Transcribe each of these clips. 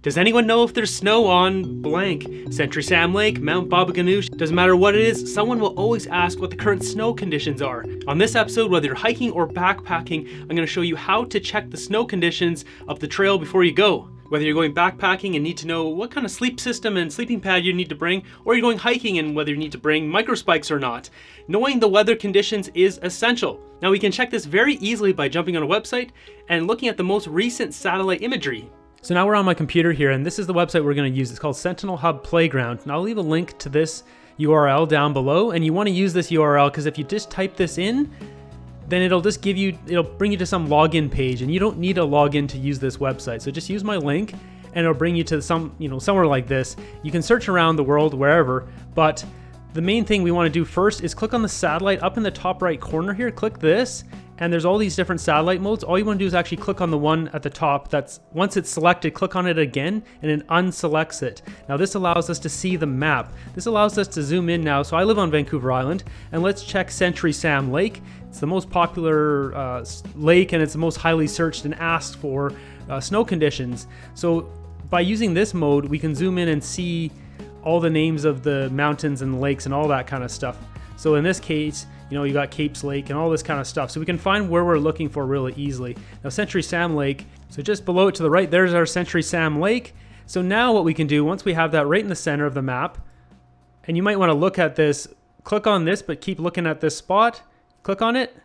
Does anyone know if there's snow on blank? Century Sam Lake, Mount Babaganoush, doesn't matter what it is, someone will always ask what the current snow conditions are. On this episode, whether you're hiking or backpacking, I'm going to show you how to check the snow conditions of the trail before you go. Whether you're going backpacking and need to know what kind of sleep system and sleeping pad you need to bring, or you're going hiking and whether you need to bring microspikes or not, knowing the weather conditions is essential. Now we can check this very easily by jumping on a website and looking at the most recent satellite imagery. So now we're on my computer here, and this is the website we're going to use. It's called Sentinel Hub Playground. And I'll leave a link to this URL down below, and you want to use this URL because if you just type this in, then it'll bring you to some login page, and you don't need a login to use this website. So just use my link and it'll bring you to somewhere like this. You can search around the world wherever, but the main thing we want to do first is click on the satellite up in the top right corner here. Click this, and there's all these different satellite modes. All you want to do is actually click on the one at the top. Once it's selected, click on it again, and it unselects it. Now this allows us to see the map. This allows us to zoom in now. So I live on Vancouver Island, and let's check Century Sam Lake. It's the most popular lake, and it's the most highly searched and asked for snow conditions. So by using this mode, we can zoom in and see all the names of the mountains and lakes and all that kind of stuff. So in this case, you got Capes Lake and all this kind of stuff. So we can find where we're looking for really easily. Now Century Sam Lake, so just below it to the right, there's our Century Sam Lake. So now what we can do, once we have that right in the center of the map, and you might want to look at this, click on this, but keep looking at this spot, click on it,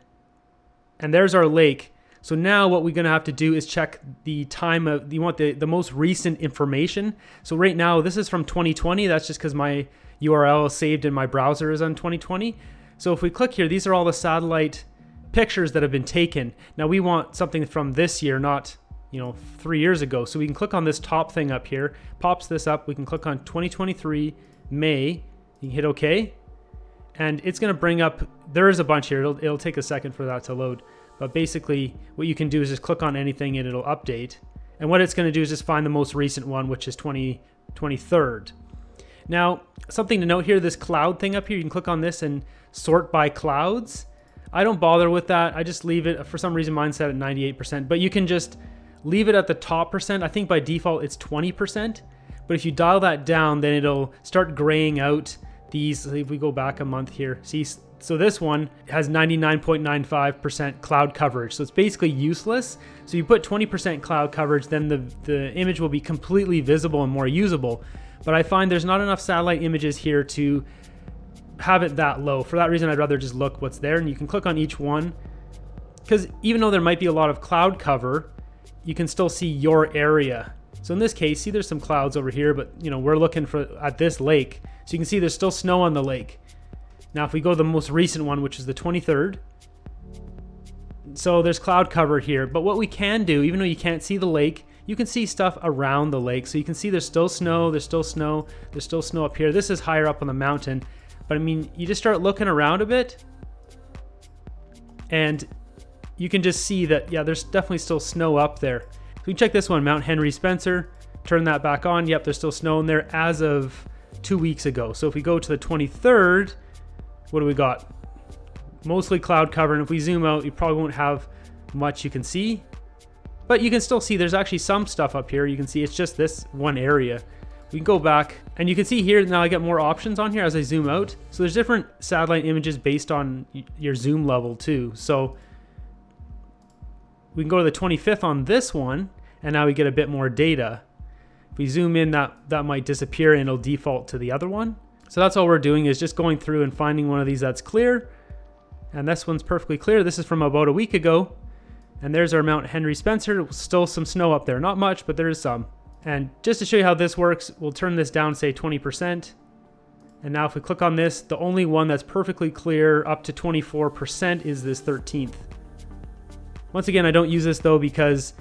and there's our lake. So now what we're going to have to do is check the time of, you want the most recent information. So right now, this is from 2020. That's just because my URL saved in my browser is on 2020. So if we click here, these are all the satellite pictures that have been taken. Now we want something from this year, not 3 years ago. So we can click on this top thing up here, pops this up. We can click on 2023 May. You can hit OK. And it's going to bring up, there is a bunch here. It'll take a second for that to load. But basically what you can do is just click on anything and it'll update. And what it's going to do is just find the most recent one, which is 23rd. Now, something to note here, this cloud thing up here, you can click on this and sort by clouds. I don't bother with that. I just leave it, for some reason mine's set at 98%, but you can just leave it at the top percent. I think by default it's 20%, but if you dial that down, then it'll start graying out these. If we go back a month here, see, so this one has 99.95% cloud coverage. So it's basically useless. So you put 20% cloud coverage, then the image will be completely visible and more usable. But I find there's not enough satellite images here to have it that low. For that reason, I'd rather just look what's there, and you can click on each one. Because even though there might be a lot of cloud cover, you can still see your area. So in this case, see there's some clouds over here, but we're looking at this lake. So you can see there's still snow on the lake. Now if we go to the most recent one, which is the 23rd, so there's cloud cover here. But what we can do, even though you can't see the lake, you can see stuff around the lake. So you can see there's still snow, there's still snow up here. This is higher up on the mountain. But I mean, you just start looking around a bit and you can just see that, yeah, there's definitely still snow up there. So we can check this one, Mount Henry Spencer, turn that back on. Yep, there's still snow in there as of 2 weeks ago. So if we go to the 23rd, what do we got? Mostly cloud cover. And if we zoom out, you probably won't have much you can see. But you can still see there's actually some stuff up here. You can see it's just this one area. We can go back and you can see here now I get more options on here as I zoom out. So there's different satellite images based on your zoom level too. So we can go to the 25th on this one, and now we get a bit more data. If we zoom in, that might disappear and it'll default to the other one. So that's all we're doing is just going through and finding one of these that's clear. And this one's perfectly clear. This is from about a week ago. And there's our Mount Henry Spencer. Still some snow up there. Not much, but there is some. And just to show you how this works, we'll turn this down, say 20%. And now if we click on this, the only one that's perfectly clear up to 24% is this 13th. Once again, I don't use this though because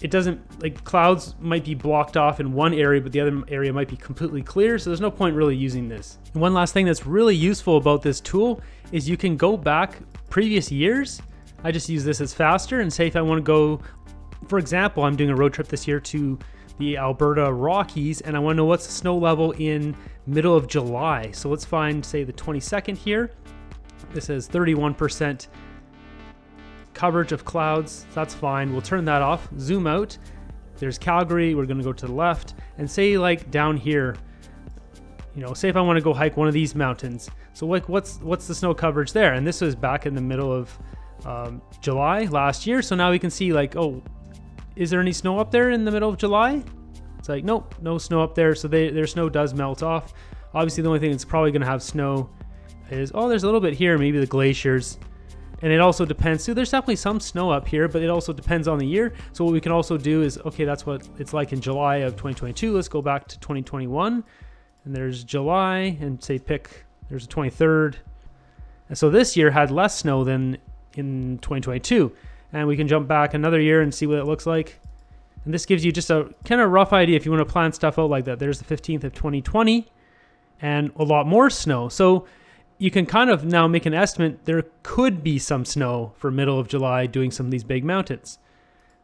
it doesn't, like, clouds might be blocked off in one area, but the other area might be completely clear. So there's no point really using this. And one last thing that's really useful about this tool is you can go back previous years. I just use this as faster, and say if I want to go, for example, I'm doing a road trip this year to the Alberta Rockies, and I want to know what's the snow level in middle of July. So let's find, say, the 22nd here. This says 31% coverage of clouds. That's fine. We'll turn that off, zoom out, there's Calgary, we're gonna go to the left, and say like down here, you know, say if I want to go hike one of these mountains. So like what's the snow coverage there? And this was back in the middle of July last year. So now we can see like, oh, is there any snow up there in the middle of July? It's like, nope, no snow up there. So their snow does melt off. Obviously the only thing that's probably gonna have snow is, oh, there's a little bit here, maybe the glaciers. And it also depends, so there's definitely some snow up here, but it also depends on the year. So what we can also do is, okay, that's what it's like in July of 2022. Let's go back to 2021. And there's July, and say there's the 23rd. And so this year had less snow than in 2022. And we can jump back another year and see what it looks like. And this gives you just a kind of rough idea if you want to plan stuff out like that. There's the 15th of 2020 and a lot more snow. So you can kind of now make an estimate. There could be some snow for middle of July doing some of these big mountains.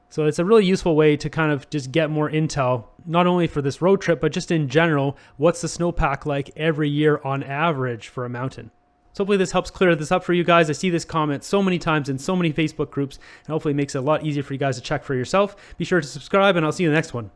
So it's a really useful way to kind of just get more intel, not only for this road trip, but just in general, what's the snowpack like every year on average for a mountain. So hopefully this helps clear this up for you guys. I see this comment so many times in so many Facebook groups, and hopefully it makes it a lot easier for you guys to check for yourself. Be sure to subscribe, and I'll see you in the next one.